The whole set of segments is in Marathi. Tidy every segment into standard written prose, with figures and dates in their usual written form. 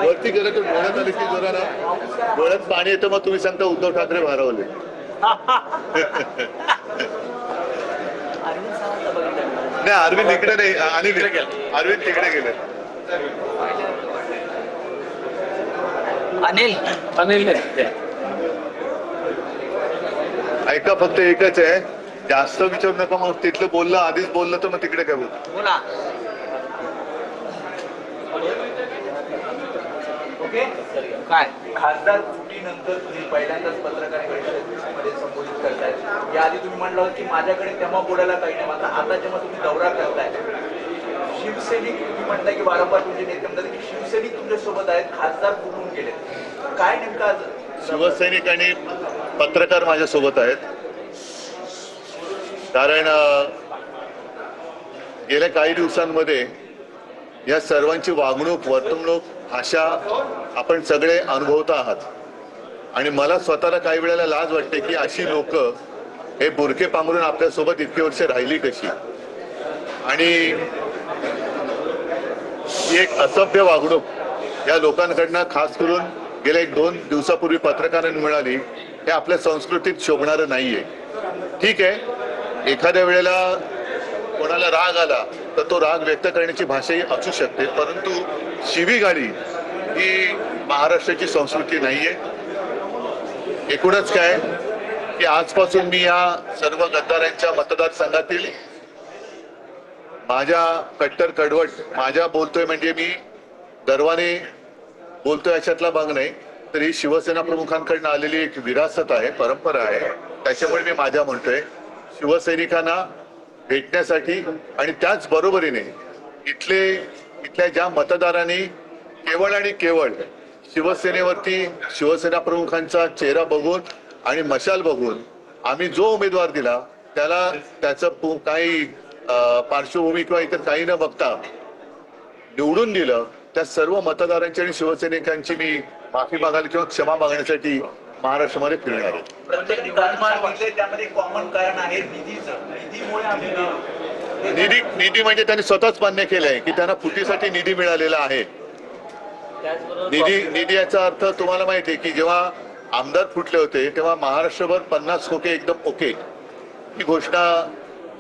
वरती गेलं तर डोळ्यात आले की जरा ना डोळ्यात पाणी येतं, मग तुम्ही सांगता उद्धव ठाकरे भारावले. नाही, अरविंद इकडे नाही, आणि अरविंद तिकडे गेले. अनिल अनिल ऐका, फक्त एकच आहे, जास्त विचारू नका. मग तिथलं बोललं, आधीच बोललं तर मग तिकडे काय बोला. काय खासदार फुटीनंतर तुम्ही पहिल्यांदाच पत्रकार परिषदेमध्ये संबोधित करताय. याआधी तुम्ही म्हणलं की माझ्याकडे तेव्हा बोलायला काही नाही, मात्र आता जेव्हा तुम्ही दौरा करताय, शिवसैनिक तुम्ही म्हणताय की वारंवार तुमचे नेते म्हणतात की शिवसैनिक तुमच्या सोबत आहेत, खासदार फुटून गेले. काय नेमकं आज शिवसैनिक आणि पत्रकार माझ्या सोबत आहेत? कारण गेल्या काही दिवसांमध्ये या सर्वांची वागणूक, वर्तणूक, भाषा आपण सगळे अनुभवता आहात. आणि मला स्वतःला काही वेळेला लाज वाटते की अशी लोक हे बुरखे पांघरून आपल्यासोबत इतके वर्ष राहिली कशी. आणि ही एक असभ्य वागणूक या लोकांकडनं खास करून गेल्या 1-2 दिवसापूर्वी पत्रकारांनी मिळाली, हे आपल्या संस्कृतीत शोभणारं नाहीये. ठीक आहे, एखाद्या वेळेला कोणाला राग आला तर तो राग व्यक्त करण्याची भाषाही असू शकते, परंतु शिवीगाळी ही महाराष्ट्राची संस्कृती नाहीये. एकूणच काय की आजपासून मी या सर्व गद्दारांच्या मतदारसंघातील माझ्या कट्टर कडवट माझ्या बोलतोय, म्हणजे मी गर्वाने बोलतोय अशातला भाग नाही, तर ही शिवसेना प्रमुखांकडनं आलेली एक विरासत आहे, परंपरा आहे. त्याच्यामुळे मी माझ्या म्हणतोय, शिवसैनिकांना भेटण्यासाठी आणि त्याच बरोबरीने इथल्या ज्या मतदारांनी केवळ आणि केवळ शिवसेनेवरती शिवसेना प्रमुखांचा चेहरा बघून आणि मशाल बघून आम्ही जो उमेदवार दिला त्याला त्याचं काही पार्श्वभूमी किंवा इतर काही न बघता निवडून दिलं, त्या सर्व मतदारांची आणि शिवसैनिकांची मी माफी मागायला किंवा क्षमा मागण्यासाठी महाराष्ट्रामध्ये फिरणार आहे. त्यामध्ये कॉमन कारण आहे निधीचं. निधीमुळे निधी म्हणजे त्यांनी स्वतःच मान्य केलंय की त्यांना फुटीसाठी निधी मिळालेला आहे. निधी याचा अर्थ तुम्हाला माहिती आहे की जेव्हा आमदार फुटले होते तेव्हा महाराष्ट्रभर 50 खोके एकदम ओके ही घोषणा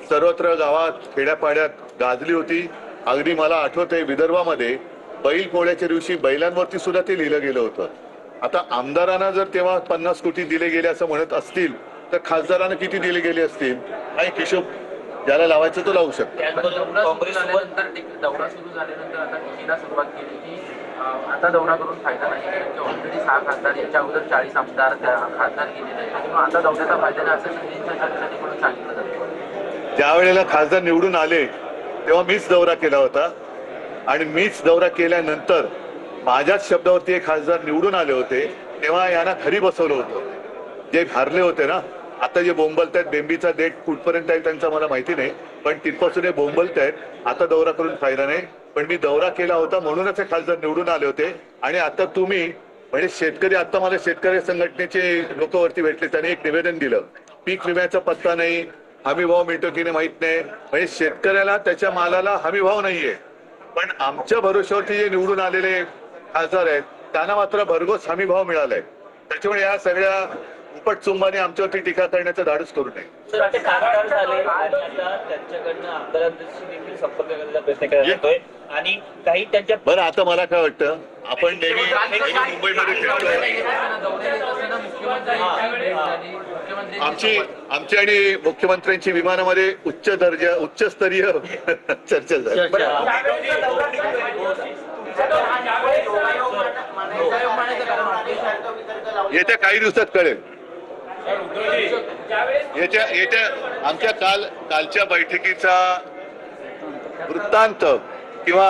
सर्वत्र गावात खेड्यापाड्यात गाजली होती. अगदी मला आठवतंय, विदर्भामध्ये बैल पोळ्याच्या दिवशी बैलांवरती सुद्धा ते लिहिलं गेलं होतं. आता आमदारांना जर तेव्हा 50 कोटी दिले गेले असं म्हणत असतील तर खासदारांना किती दिले गेले असतील हा एक हिशोब ज्याला लावायचं तो लावू शकतो. दौरा सुरू झाल्यानंतर आता टीकेला सुरुवात केली की आता दौरा करून फायदा नाही, ऑलरेडी 6 खासदार, याच्या अगोदर 40 आमदार खासदार गेलेले आहेत, त्यामुळे आता दौऱ्याचा फायदा नाही असं संधींच्या चर्चेने म्हणून सांगितलं जातं. ज्या वेळेला खासदार निवडून आले तेव्हा मीच दौरा केला होता आणि मीच दौरा केल्यानंतर माझ्याच शब्दावरती एक खासदार निवडून आले होते, तेव्हा यांना खरी बसवलं होतं. जे हारले होते ना, आता जे बोंबलतायत, बेंबीचा डेट कुठपर्यंत आहे त्यांचा मला माहिती नाही, पण तिथपासून हे बोंबलतायत आता दौरा करून फायदा नाही. पण मी दौरा केला होता म्हणूनच हे खासदार निवडून आले होते. आणि आता तुम्ही म्हणजे शेतकरी, आता मला शेतकरी संघटनेचे लोक वरती भेटले, त्यांनी एक निवेदन दिलं, पीक विम्याचा पत्ता नाही, हमी भाव मिळतो की नाही माहित नाही. म्हणजे शेतकऱ्याला त्याच्या मालाला हमी भाव नाहीये, पण आमच्या भरोश्यावरती जे निवडून आलेले खासदार आहेत त्यांना मात्र भरघोस हमी भाव मिळालाय. त्याच्यामुळे या सगळ्या उपटचुंबाने आमच्यावरती टीका करण्याचं धाडस करू नये. त्यांच्याकडनं आमदारांशी देखील संपर्क करण्याचा प्रयत्न करण्यात येतोय आणि काही त्यांच्या. बरं, आता मला काय वाटतं, आपण नेहमी मुंबईमध्ये फिरतोय, आमची आणि मुख्यमंत्र्यांची विमानामध्ये उच्चस्तरीय चर्चा झाली. येत्या काही दिवसात कळेल. येत्या आमच्या कालच्या बैठकीचा वृत्तांत किंवा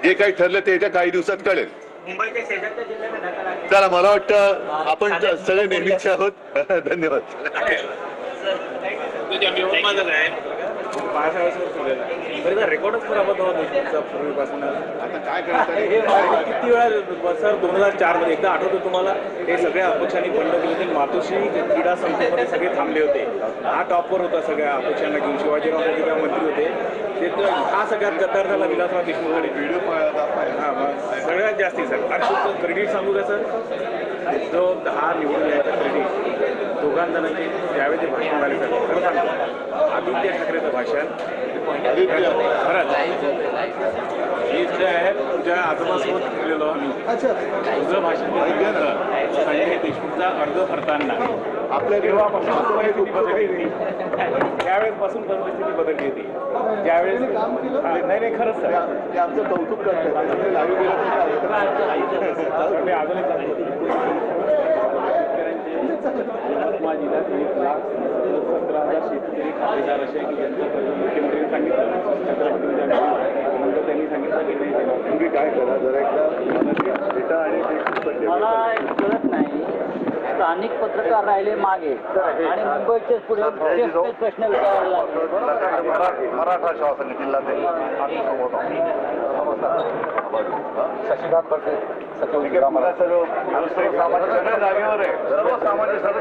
जे काही ठरलं ते येत्या काही दिवसात कळेल. चला, मला वाटतं आपण सगळे नेहमीचे आहोत. धन्यवाद. 5 ठेवलेला आहे. तरी तर रेकॉर्डच खराब होता देशमुखचा पूर्वीपासून. आता काय करता हे किती वेळा सर 2004 मध्ये एकदा आठवतं तुम्हाला, हे सगळ्या अपक्षांनी बंड केले होते. मातोश्री क्रीडा संस्थेमध्ये सगळे थांबले होते. हा टॉपवर होता सगळ्या अपक्षांना घेऊन. शिवाजीराव तेव्हा मंत्री होते. ते तर हा सगळ्यात गद्दार झाला विलासराव देशमुखकडे. व्हिडिओ हां मग सगळ्यात जास्ती सर. आणि क्रेडिट सांगू का सर, जो 10 निवडून यायचा क्रेडिट दोघां जणांचे ज्यावेळी ते भाषण झाले सर, खरं सांगतो आदित्य ठाकरेचं भाषण खरंच मी जे आहे तुझ्या आजोबासोबत गेलेलो आम्ही. तुझं भाषण संजय देशमुखचा अर्ज भरताना आपल्या तेव्हापासून परिस्थिती बदलली होती. त्यावेळेसपासून परिस्थिती बदलली होती. ज्यावेळेस नाही खरंच सर ते आमचं कौतुक करतात. लाईव्ह गेलं मी अजून एक यवतमाळ जिल्ह्यात 1,17,000 शेतकरी खातेदार असे की ज्यांचं मुख्यमंत्र्यांनी सांगितलं छत्रपतींच्या नंतर त्यांनी सांगितलं की नाही. तुम्ही काय करा जरा एकदा डेटा आणि मला एक कळत नाही, स्थानिक पत्रकार राहिले मागे आणि मुंबईचे पुढे तेच प्रश्न विचारायला लागले. मराठा शासन जिल्हा शशिकांत पडते सर्व जागेवर आहे. सर्व सामान्य सर्व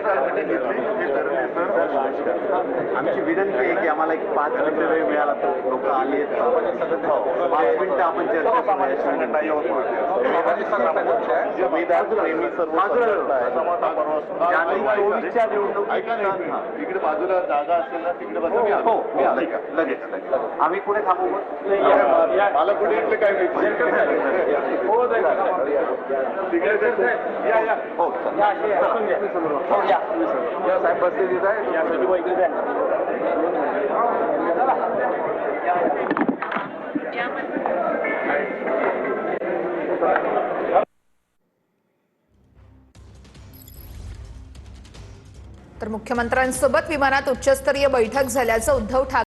आमची विनंती आहे की आम्हाला एक 5 मिनिटं वेळ मिळाला तर लोक आली आहेत 5 मिनिटं आपण चर्चा तिकडे बाजूला जागा असेल ना तिकडे लगेच आम्ही पुढे थांबू. मला पुढे इथले काय साहेब बसले तिथं आहे या सचिव इकडे तर मुख्यमंत्र्यांसोबत विमानात उच्चस्तरीय बैठक झाल्याचं उद्धव ठाकरे